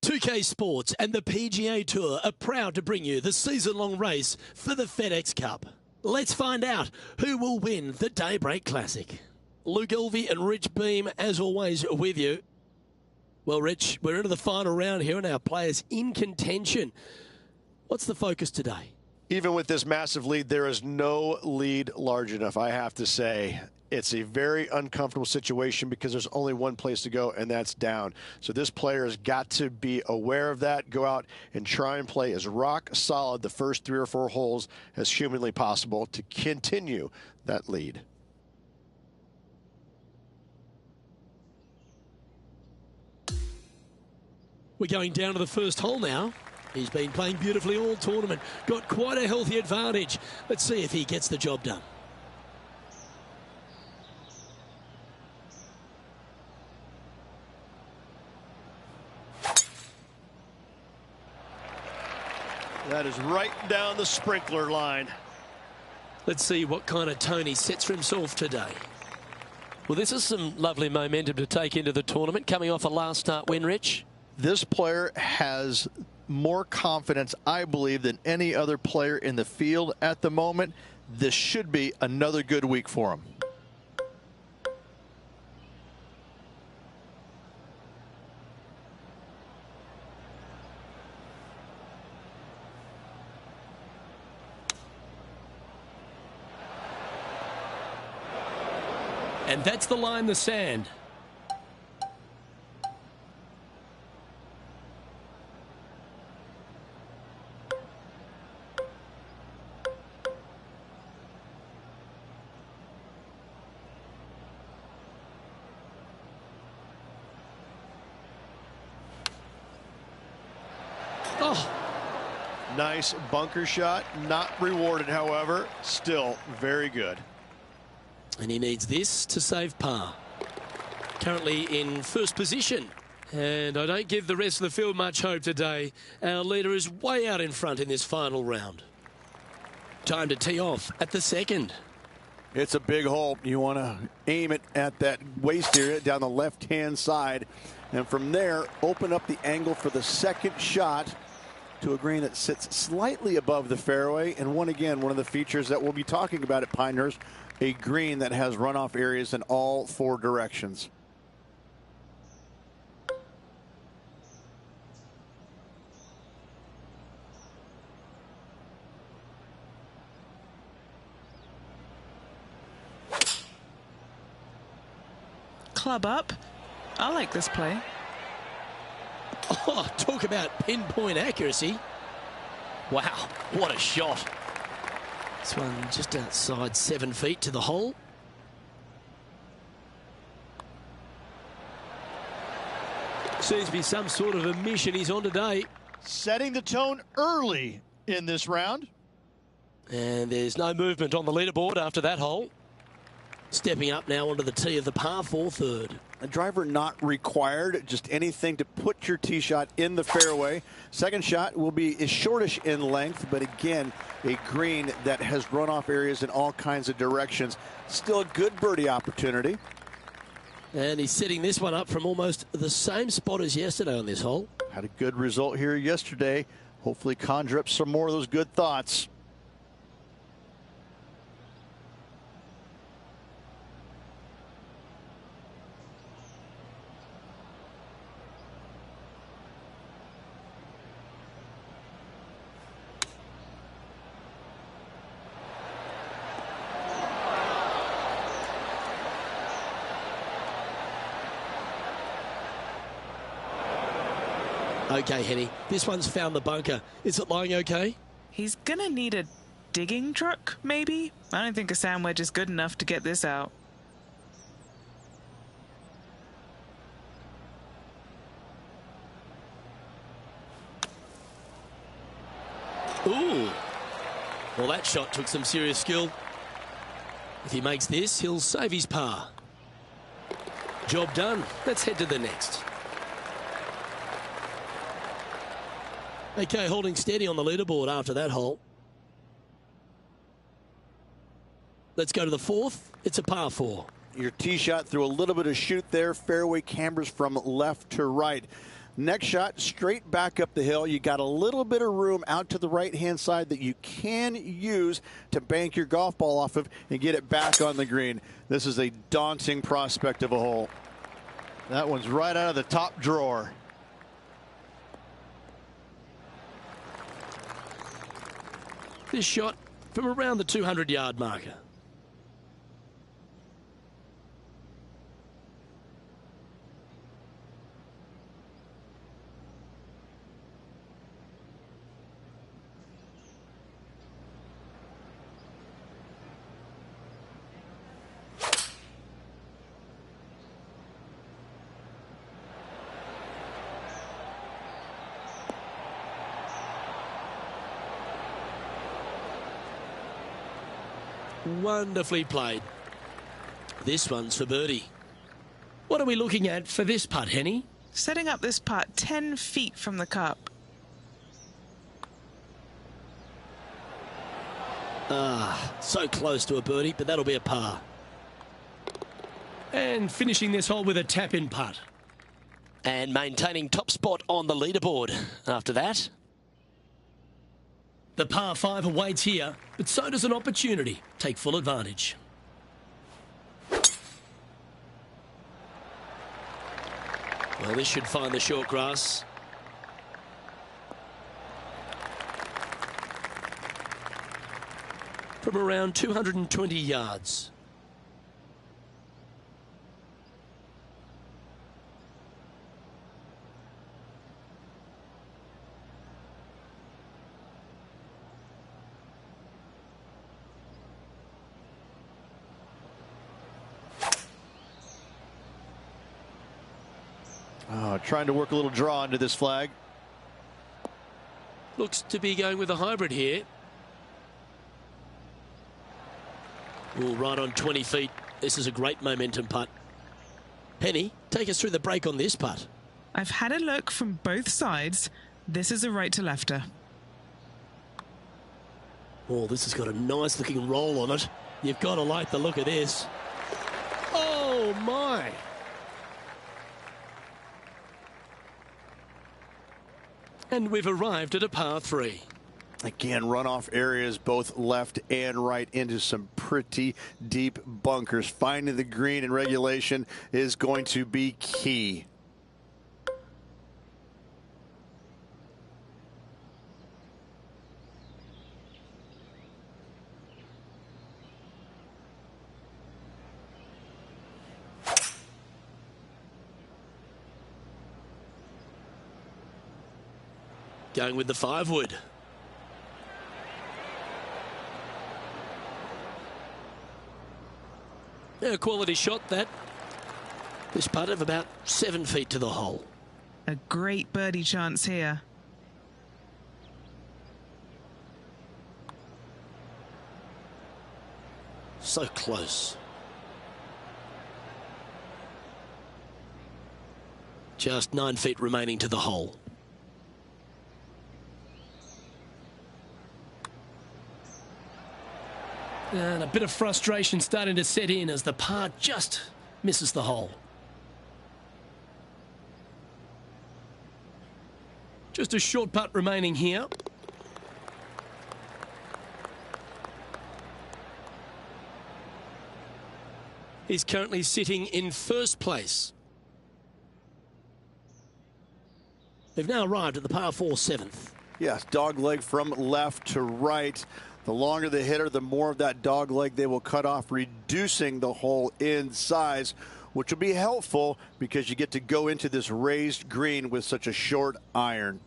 2K Sports and the PGA Tour are proud to bring you the season-long race for the FedEx Cup. Let's find out who will win the Daybreak Classic. Luke Elvey and Rich Beam, as always, with you. Well, Rich, we're into the final round here and our players in contention. What's the focus today? Even with this massive lead, there is no lead large enough, I have to say. It's a very uncomfortable situation because there's only one place to go, and that's down. So this player has got to be aware of that, go out and try and play as rock solid the first 3 or 4 holes as humanly possible to continue that lead. We're going down to the first hole now. He's been playing beautifully all tournament. Got quite a healthy advantage. Let's see if he gets the job done. That is right down the sprinkler line. Let's see what kind of tone he sets for himself today. Well, this is some lovely momentum to take into the tournament, coming off a last start win, Rich. This player has more confidence, I believe, than any other player in the field at the moment. This should be another good week for him. And that's the line, the sand. Oh, nice bunker shot. Not rewarded, however. Still very good. And he needs this to save par. Currently in first position. And I don't give the rest of the field much hope today. Our leader is way out in front in this final round. Time to tee off at the second. It's a big hole. You want to aim it at that waist area down the left-hand side. And from there, open up the angle for the second shot to a green that sits slightly above the fairway. And one of the features that we'll be talking about at Pinehurst, a green that has runoff areas in all 4 directions. Club up. I like this play. Oh, talk about pinpoint accuracy. Wow, what a shot. This one just outside 7 feet to the hole. Seems to be some sort of a mission he's on today. Setting the tone early in this round. And there's no movement on the leaderboard after that hole. Stepping up now onto the tee of the par 4 third. A driver not required, just anything to put your tee shot in the fairway. Second shot will be shortish in length, but again, a green that has runoff areas in all kinds of directions. Still a good birdie opportunity. And he's setting this one up from almost the same spot as yesterday on this hole. Had a good result here yesterday. Hopefully conjure up some more of those good thoughts. Okay, Henny, this one's found the bunker. Is it lying okay? He's gonna need a digging truck, maybe? I don't think a sand wedge is good enough to get this out. Ooh. Well, that shot took some serious skill. If he makes this, he'll save his par. Job done. Let's head to the next. Okay, holding steady on the leaderboard after that hole. Let's go to the 4th. It's a par 4. Your tee shot through a little bit of shoot there. Fairway cambers from left to right. Next shot, straight back up the hill. You got a little bit of room out to the right-hand side that you can use to bank your golf ball off of and get it back on the green. This is a daunting prospect of a hole. That one's right out of the top drawer. This shot from around the 200-yard marker. Wonderfully played. This one's for birdie. What are we looking at for this putt, Henny? Setting up this putt 10 feet from the cup. So close to a birdie, but that'll be a par. And finishing this hole with a tap-in putt. And maintaining top spot on the leaderboard after that. The par 5 awaits here, but so does an opportunity. Take full advantage. Well, this should find the short grass. From around 220 yards. Trying to work a little draw into this flag. Looks to be going with a hybrid here. Ooh, right on 20 feet. This is a great momentum putt. Penny, take us through the break on this putt. I've had a look from both sides. This is a right to lefter. Oh, this has got a nice looking roll on it. You've got to like the look of this. Oh my! And we've arrived at a par 3. Again, runoff areas both left and right into some pretty deep bunkers. Finding the green in regulation is going to be key. Going with the 5-wood. A quality shot that. This putt of about 7 feet to the hole. A great birdie chance here. So close. Just 9 feet remaining to the hole. And a bit of frustration starting to set in as the par just misses the hole. Just a short putt remaining here. He's currently sitting in first place. They've now arrived at the par 4 7th. Yes, dog leg from left to right. The longer the hitter, the more of that dog leg they will cut off, reducing the hole in size, which will be helpful because you get to go into this raised green with such a short iron.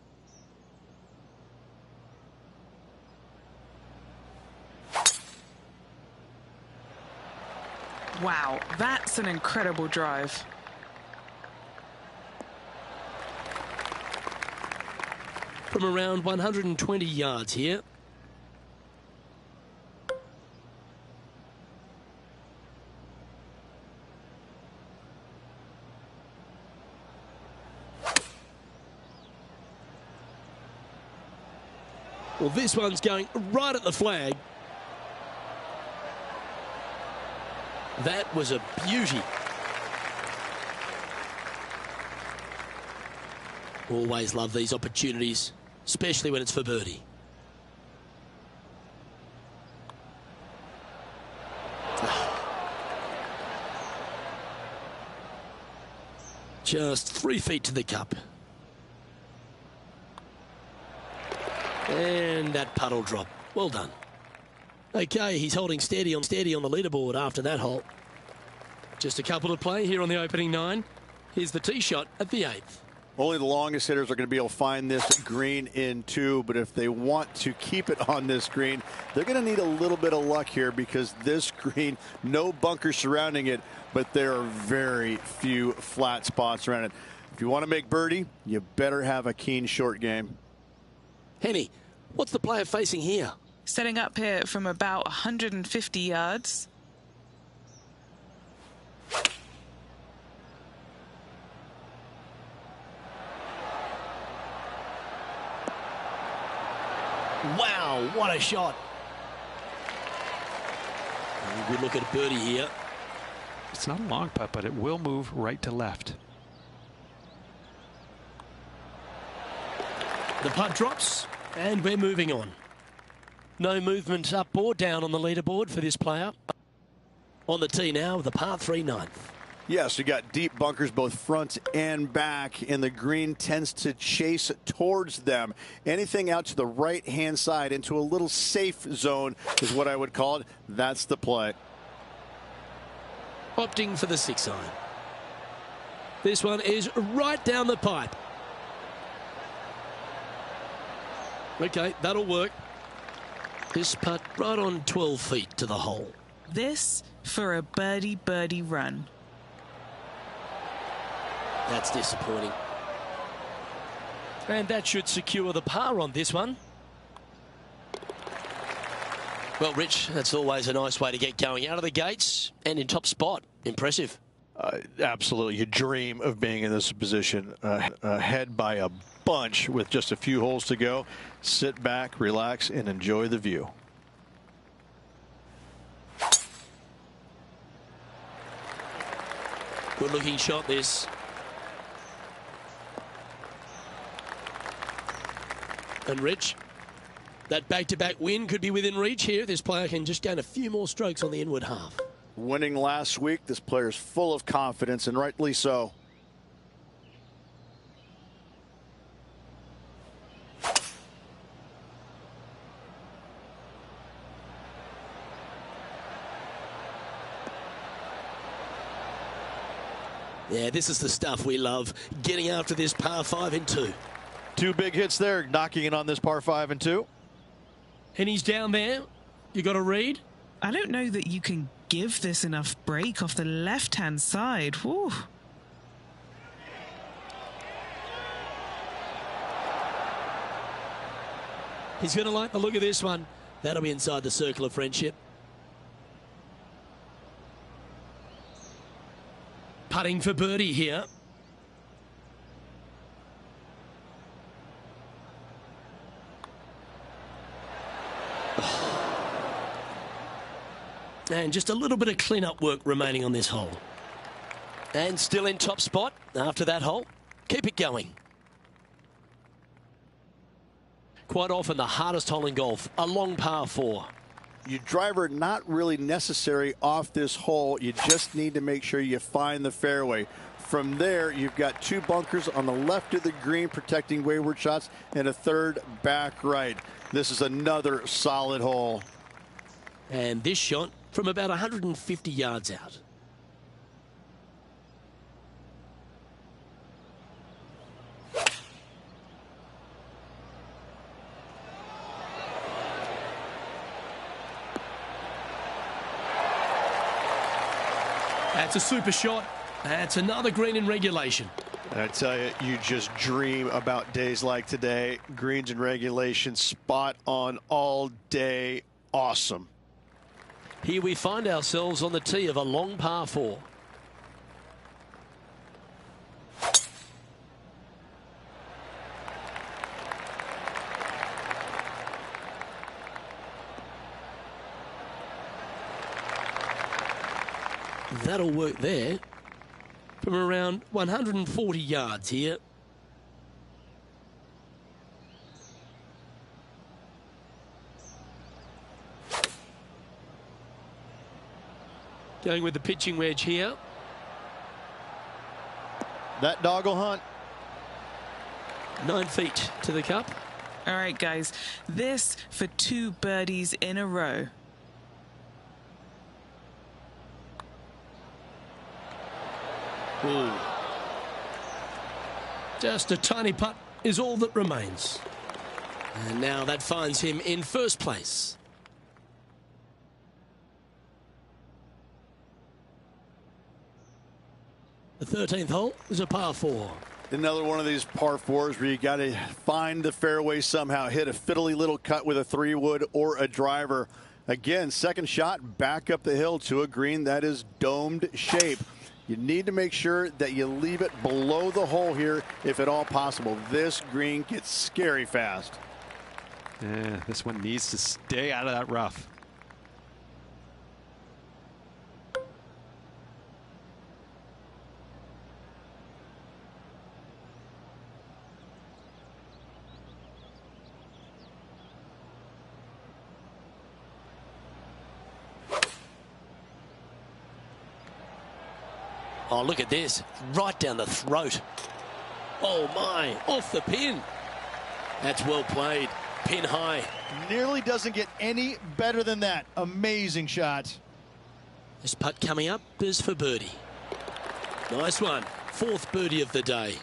Wow, that's an incredible drive. From around 120 yards here. Well, this one's going right at the flag. That was a beauty. Always love these opportunities, especially when it's for birdie. Just 3 feet to the cup. And that puddle drop. Well done. Okay, he's holding steady on the leaderboard after that hole. Just a couple to play here on the opening 9. Here's the tee shot at the 8th. Only the longest hitters are going to be able to find this green in 2, but if they want to keep it on this green, they're going to need a little bit of luck here, because this green, no bunkers surrounding it, but there are very few flat spots around it. If you want to make birdie, you better have a keen short game. Henny, what's the player facing here? Setting up here from about 150 yards. Wow, what a shot. Good look at birdie here. It's not a long putt, but it will move right to left. The putt drops, and we're moving on. No movement up or down on the leaderboard for this player. On the tee now, the par 3 9th. Yes, you got deep bunkers both front and back, and the green tends to chase towards them. Anything out to the right-hand side into a little safe zone is what I would call it. That's the play. Opting for the 6 iron. This one is right down the pipe. Okay, that'll work. This putt right on 12 feet to the hole. This for a birdie run. That's disappointing. And that should secure the par on this one. Well, Rich, that's always a nice way to get going out of the gates and in top spot. Impressive. Absolutely. You dream of being in this position, ahead by a bunch with just a few holes to go. Sit back, relax, and enjoy the view. Good looking shot, this. And Rich, that back-to-back win could be within reach here. This player can just gain a few more strokes on the inward half. Winning last week, this player's full of confidence, and rightly so. Yeah, this is the stuff we love, getting after this par 5 in 2. 2 big hits there, knocking it on this par 5 and 2. And he's down there. You got to read. I don't know that you can give this enough break off the left-hand side. Whew. He's going to like the look of this one. That'll be inside the circle of friendship. Putting for birdie here. And just a little bit of clean-up work remaining on this hole. And still in top spot after that hole. Keep it going. Quite often the hardest hole in golf, a long par 4. Your driver not really necessary off this hole. You just need to make sure you find the fairway. From there, you've got 2 bunkers on the left of the green protecting wayward shots and a 3rd back right. This is another solid hole. And this shot from about 150 yards out. That's a super shot. That's another green in regulation. I tell you, you just dream about days like today. Greens in regulation, spot on all day. Awesome. Here we find ourselves on the tee of a long par 4. That'll work there from around 140 yards here. Going with the pitching wedge here. That dog will hunt. 9 feet to the cup. All right, guys. This for 2 birdies in a row. Ooh. Just a tiny putt is all that remains. And now that finds him in first place. The 13th hole is a par 4. Another one of these par 4s where you got to find the fairway somehow, hit a fiddly little cut with a 3-wood or a driver. Again, second shot back up the hill to a green that is domed shape. You need to make sure that you leave it below the hole here if at all possible. This green gets scary fast. Yeah, this one needs to stay out of that rough. Oh, look at this. Right down the throat. Oh, my. Off the pin. That's well played. Pin high. Nearly doesn't get any better than that. Amazing shot. This putt coming up is for birdie. Nice one. 4th birdie of the day.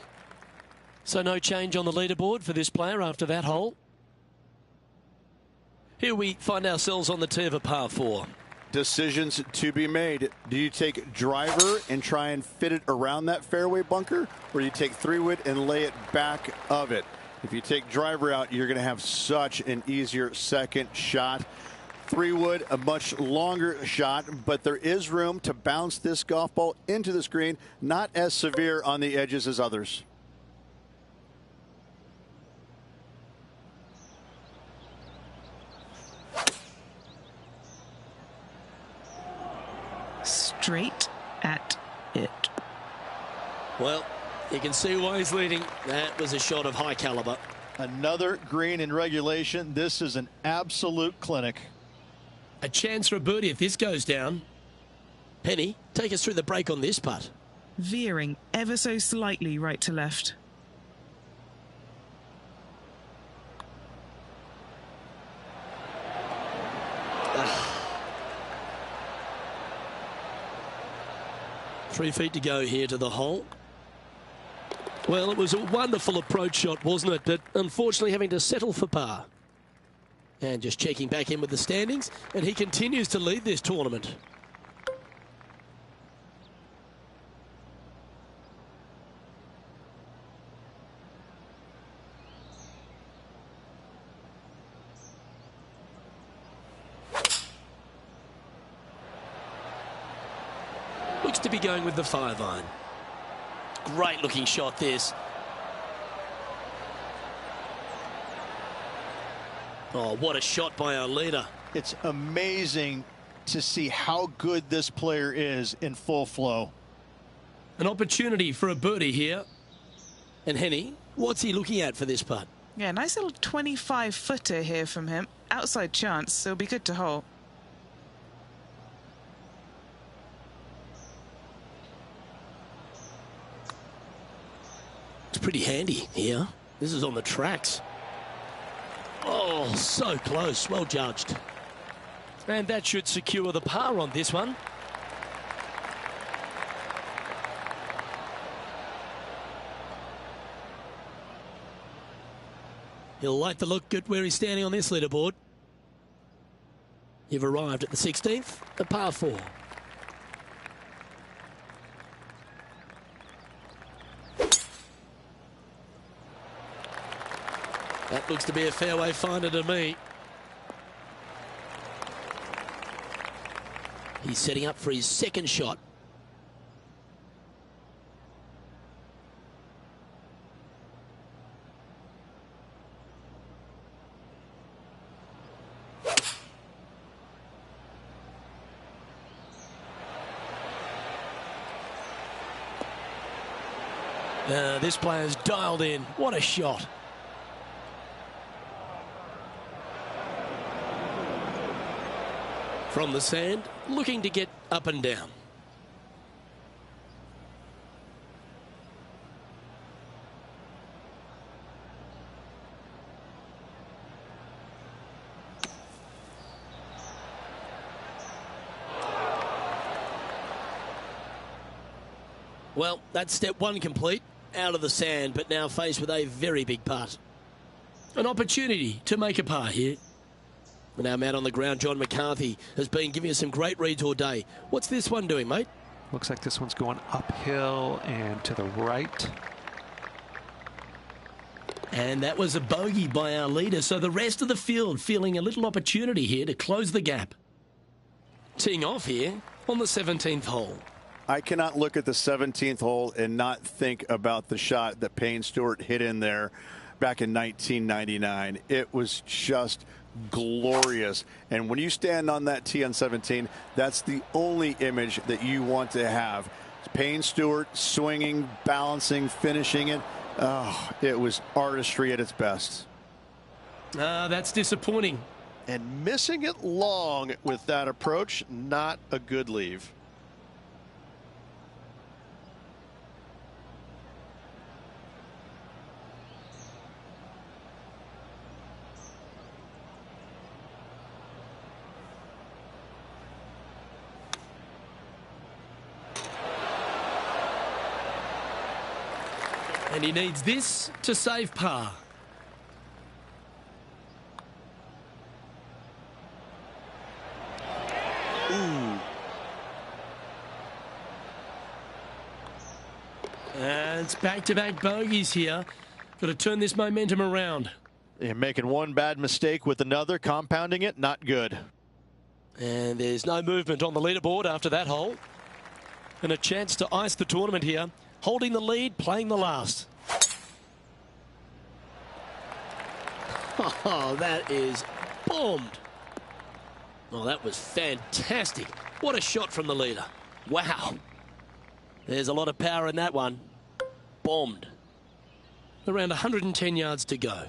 So no change on the leaderboard for this player after that hole. Here we find ourselves on the tee of a par 4. Decisions to be made. Do you take driver and try and fit it around that fairway bunker, or do you take 3-wood and lay it back of it? If you take driver out, you're going to have such an easier second shot. 3-wood, a much longer shot, but there is room to bounce this golf ball into the screen, not as severe on the edges as others. Straight at it. Well, you can see why he's leading. That was a shot of high caliber. Another green in regulation. This is an absolute clinic. A chance for a birdie if this goes down. Penny, take us through the break on this putt. Veering ever so slightly right to left. Three feet to go here to the hole. Well, it was a wonderful approach shot, wasn't it? But unfortunately having to settle for par. And just checking back in with the standings, and he continues to lead this tournament. Looks to be going with the 5-iron. Great looking shot this. Oh, what a shot by our leader. It's amazing to see how good this player is in full flow. An opportunity for a birdie here. And Henny, what's he looking at for this putt? Yeah, nice little 25-footer here from him. Outside chance, so it'll be good to hole. It's pretty handy here. This is on the tracks. Oh, so close. Well judged. And that should secure the par on this one. He'll like the look at where he's standing on this leaderboard. You've arrived at the 16th, a par 4. That looks to be a fairway finder to me. He's setting up for his second shot. This player's dialed in. What a shot. From the sand, looking to get up and down. Well, that's step one complete, out of the sand, but now faced with a very big putt. An opportunity to make a par here. And our man on the ground, John McCarthy, has been giving us some great reads all day. What's this one doing, mate? Looks like this one's going uphill and to the right. And that was a bogey by our leader, so the rest of the field feeling a little opportunity here to close the gap. Teeing off here on the 17th hole. I cannot look at the 17th hole and not think about the shot that Payne Stewart hit in there back in 1999. It was just glorious. And when you stand on that tee on 17, that's the only image that you want to have. Payne Stewart swinging, balancing, finishing it. Oh, it was artistry at its best. That's disappointing. And missing it long with that approach, not a good leave. And he needs this to save par. Ooh. And it's back-to-back bogeys here. Got to turn this momentum around. You're making one bad mistake with another, compounding it, not good. And there's no movement on the leaderboard after that hole. And a chance to ice the tournament here. Holding the lead, playing the last. Oh, that is bombed. Oh, that was fantastic. What a shot from the leader. Wow. There's a lot of power in that one. Bombed. Around 110 yards to go.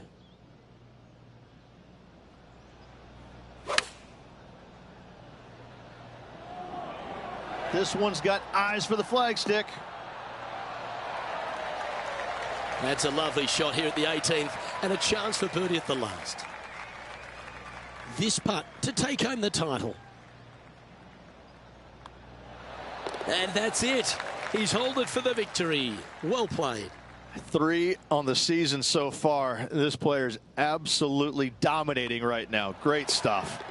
This one's got eyes for the flagstick. That's a lovely shot here at the 18th and a chance for birdie at the last. This putt to take home the title. And that's it. He's held it for the victory. Well played. 3 on the season so far. This player's absolutely dominating right now. Great stuff.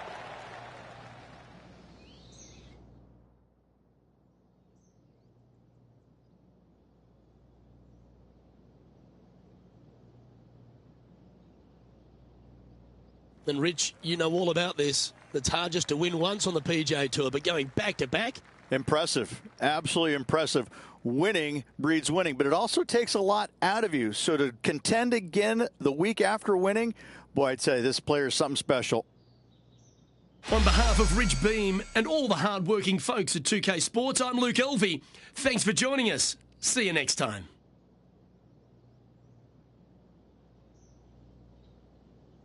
And Rich, you know all about this. It's hard just to win once on the PGA Tour, but going back to back. Impressive. Absolutely impressive. Winning breeds winning, but it also takes a lot out of you. So to contend again the week after winning, boy, I'd say this player is something special. On behalf of Rich Beam and all the hard-working folks at 2K Sports, I'm Luke Elvey. Thanks for joining us. See you next time.